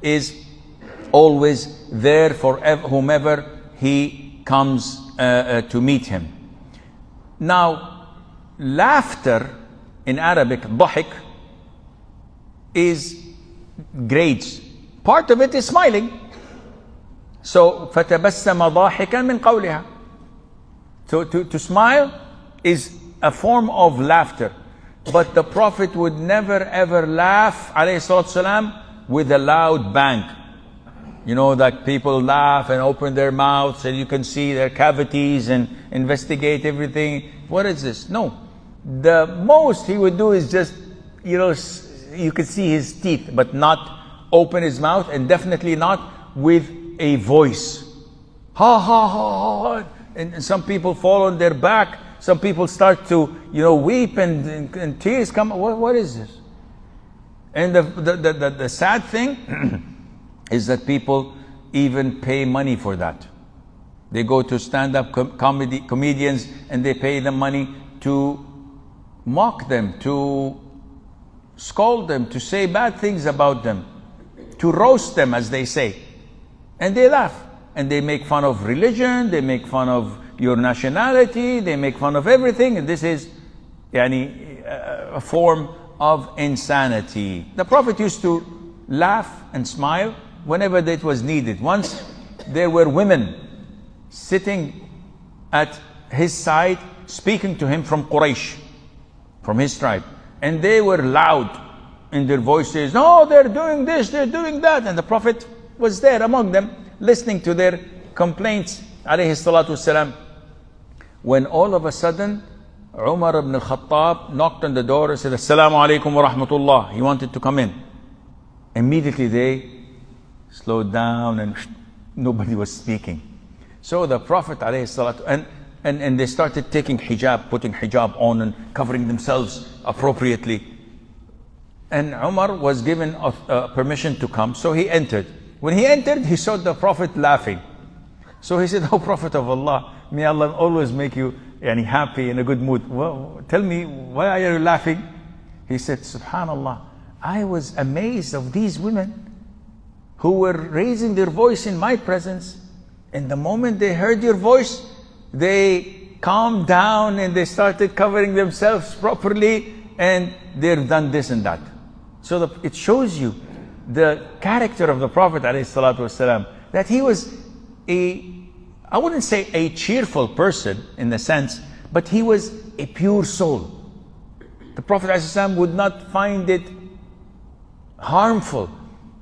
is always there for whomever he comes to meet him. Now, laughter in Arabic, ضحك, is grades. Part of it is smiling. So, فَتَبَسَّمَ ضَاحِكًا مِنْ قَوْلِهَا. So, to smile is a form of laughter. But the Prophet would never ever laugh, alayhi salatu salam, with a loud bang. You know, like people laugh and open their mouths and you can see their cavities and investigate everything. What is this? No. The most he would do is just, you know, you could see his teeth, but not open his mouth, and definitely not with a voice. Ha ha ha ha. And some people fall on their back. Some people start to, you know, weep and tears come. What is this? And the sad thing is that people even pay money for that. They go to stand-up comedians and they pay them money to mock them, to scold them, to say bad things about them, to roast them, as they say. And they laugh. And they make fun of religion, they make fun of your nationality, they make fun of everything. And this is a form of insanity. The Prophet used to laugh and smile whenever it was needed. Once there were women sitting at his side speaking to him from Quraysh, from his tribe, and they were loud in their voices. No, they're doing this, they're doing that. And the Prophet was there among them, listening to their complaints, alayhi salatu wasalam. When all of a sudden Umar ibn al-Khattab knocked on the door and said, Assalamu alaikum wa rahmatullah. He wanted to come in. Immediately they slowed down and nobody was speaking. So the Prophet alayhi salatu, and they started taking hijab, putting hijab on and covering themselves appropriately. And Umar was given permission to come, so he entered. When he entered, he saw the Prophet laughing. So he said, "Oh Prophet of Allah, may Allah always make you happy, in a good mood. Well, tell me, why are you laughing?" He said, "Subhanallah, I was amazed of these women who were raising their voice in my presence. And the moment they heard your voice, they calmed down and they started covering themselves properly, and they've done this and that." So it shows you the character of the Prophet ﷺ, that he was I wouldn't say a cheerful person in the sense, but he was a pure soul. The Prophet ﷺ would not find it harmful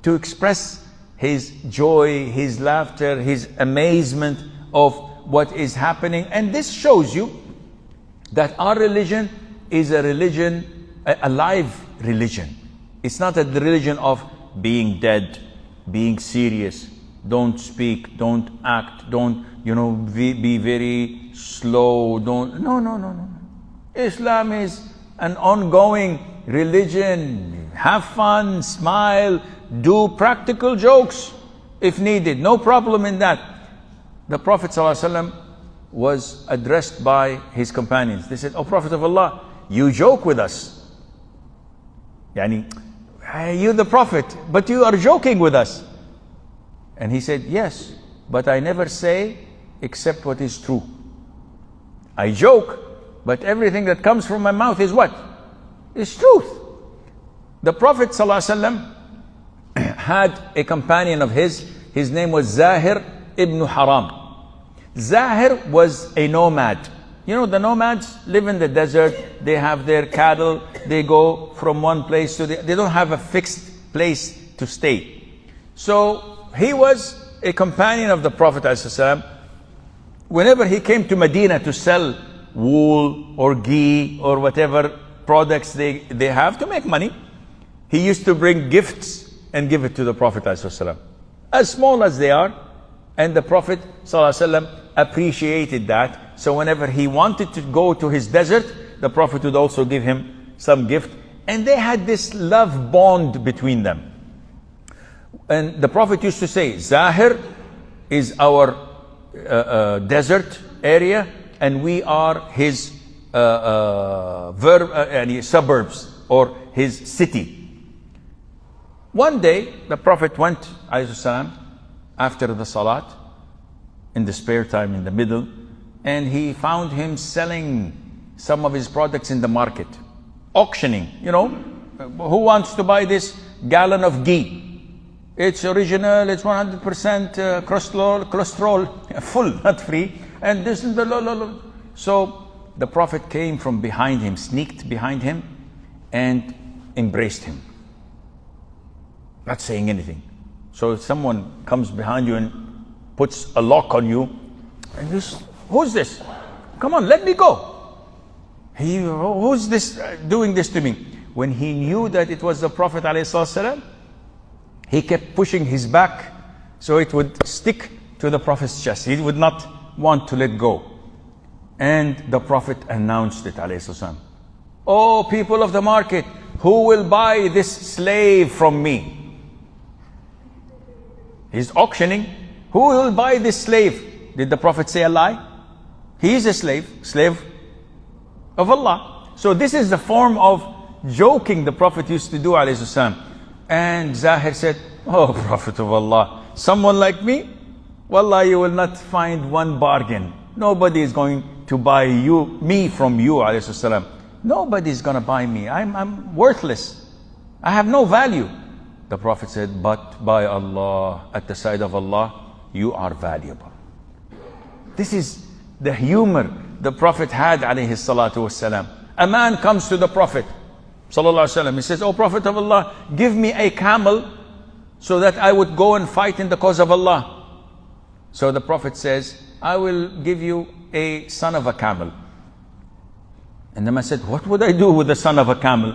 to express his joy, his laughter, his amazement of what is happening. And this shows you that our religion is a religion, a live religion. It's not a religion of being dead, being serious, don't speak, don't act, don't, be very slow, no. Islam is an ongoing religion. Have fun, smile, do practical jokes if needed, no problem in that. The Prophet ﷺ was addressed by his companions. They said, "Oh Prophet of Allah, you joke with us. You're the Prophet, but you are joking with us." And he said, "Yes, but I never say except what is true. I joke, but everything that comes from my mouth is what? Is truth." The Prophet ﷺ had a companion of his name was Zahir ibn Haram. Zahir was a nomad. The nomads live in the desert, they have their cattle, they go from one place to they don't have a fixed place to stay. So he was a companion of the Prophet ﷺ. Whenever he came to Medina to sell wool or ghee or whatever products they have to make money, he used to bring gifts and give it to the Prophet ﷺ, as small as they are. And the Prophet ﷺ appreciated that. So whenever he wanted to go to his desert, the Prophet would also give him some gift. And they had this love bond between them. And the Prophet used to say, "Zahir is our desert area, and we are his suburbs or his city." One day, the Prophet went, alayhi salam, after the salat, in the spare time in the middle, and he found him selling some of his products in the market, auctioning. You know, who wants to buy this gallon of ghee? It's original, it's 100% cholesterol, full, not free, and this is the So the Prophet came from behind him, sneaked behind him, and embraced him, not saying anything. So if someone comes behind you and puts a lock on you, and this, who's this? Come on, let me go. Who's this doing this to me? When he knew that it was the Prophet ﷺ, he kept pushing his back so it would stick to the Prophet's chest. He would not want to let go. And the Prophet announced it, ﷺ. Oh, people of the market, who will buy this slave from me? He's auctioning. Who will buy this slave? Did the Prophet say a lie? He is a slave of Allah. So this is the form of joking the Prophet used to do, alayhi salam. And Zahir said, oh, Prophet of Allah, someone like me? Wallah, you will not find one bargain. Nobody is going to buy me from you, alayhi salam. Nobody is going to buy me. I'm worthless. I have no value. The Prophet said, but by Allah, at the side of Allah, you are valuable. This is the humor the Prophet had, alayhi salatu wasalam. A man comes to the Prophet, sallallahu alaihi wasallam. He says, oh Prophet of Allah, give me a camel so that I would go and fight in the cause of Allah. So the Prophet says, I will give you a son of a camel. And the man said, what would I do with the son of a camel?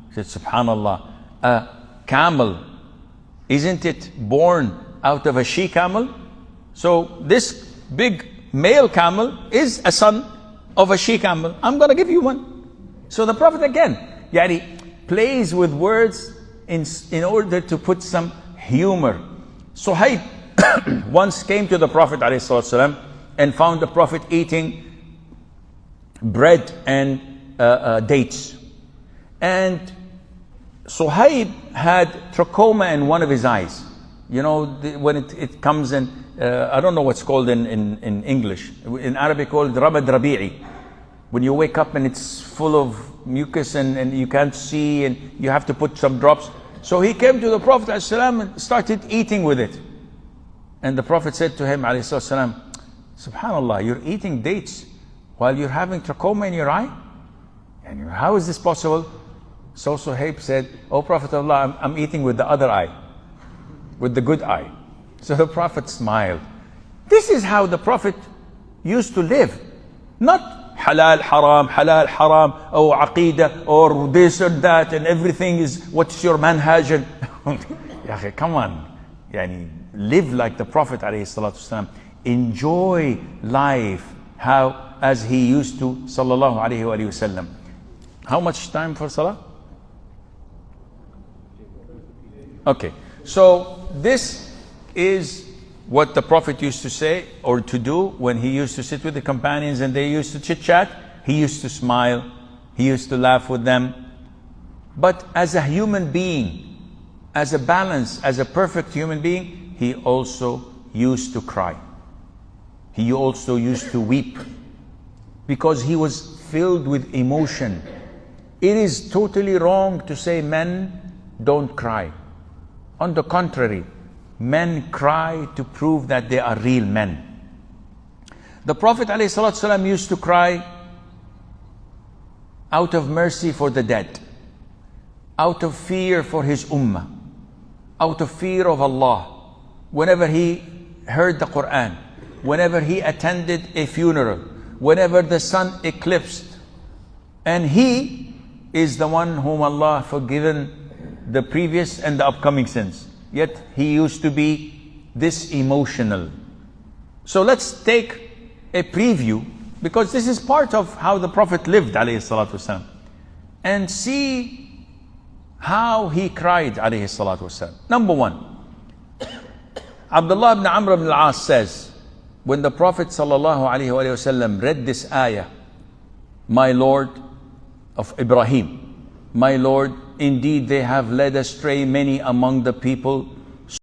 He said, subhanallah, a camel, isn't it born out of a she camel? So this big male camel is a son of a she camel. I'm going to give you one. So the Prophet again, plays with words in order to put some humor. Suhaib once came to the Prophet ﷺ and found the Prophet eating bread and dates. And Suhaib had trachoma in one of his eyes. You know, when it comes in, I don't know what's called in English. In Arabic called Rabad Rabi'i. When you wake up and it's full of mucus and you can't see and you have to put some drops. So he came to the Prophet ﷺ and started eating with it. And the Prophet said to him, ﷺ, subhanallah, you're eating dates while you're having trachoma in your eye? And how is this possible? So Suhaib said, oh Prophet of Allah, I'm eating with the other eye, with the good eye. So the Prophet smiled. This is how the Prophet used to live. Not halal haram, or aqidah, or this or that, and everything is what's your manhaj. Come on. Live like the Prophet ﷺ. Enjoy life as he used to, sallallahu alayhi wa sallam. How much time for salah? Okay, so this is what the Prophet used to say or to do when he used to sit with the companions and they used to chit chat. He used to smile, he used to laugh with them. But as a human being, as a balance, as a perfect human being, he also used to cry. He also used to weep because he was filled with emotion. It is totally wrong to say men don't cry. On the contrary, men cry to prove that they are real men. The Prophet ﷺ used to cry out of mercy for the dead, out of fear for his ummah, out of fear of Allah. Whenever he heard the Quran, whenever he attended a funeral, whenever the sun eclipsed, and he is the one whom Allah forgiven the previous and the upcoming sins. Yet he used to be this emotional. So let's take a preview, because this is part of how the Prophet lived, alayhi salatu wasalam, and see how he cried, alayhi salatu wasalam. Number one, Abdullah ibn Amr ibn al-As says, when the Prophet sallallahu alayhi wa sallam read this ayah, my Lord of Ibrahim, my Lord Indeed, they have led astray many among the people.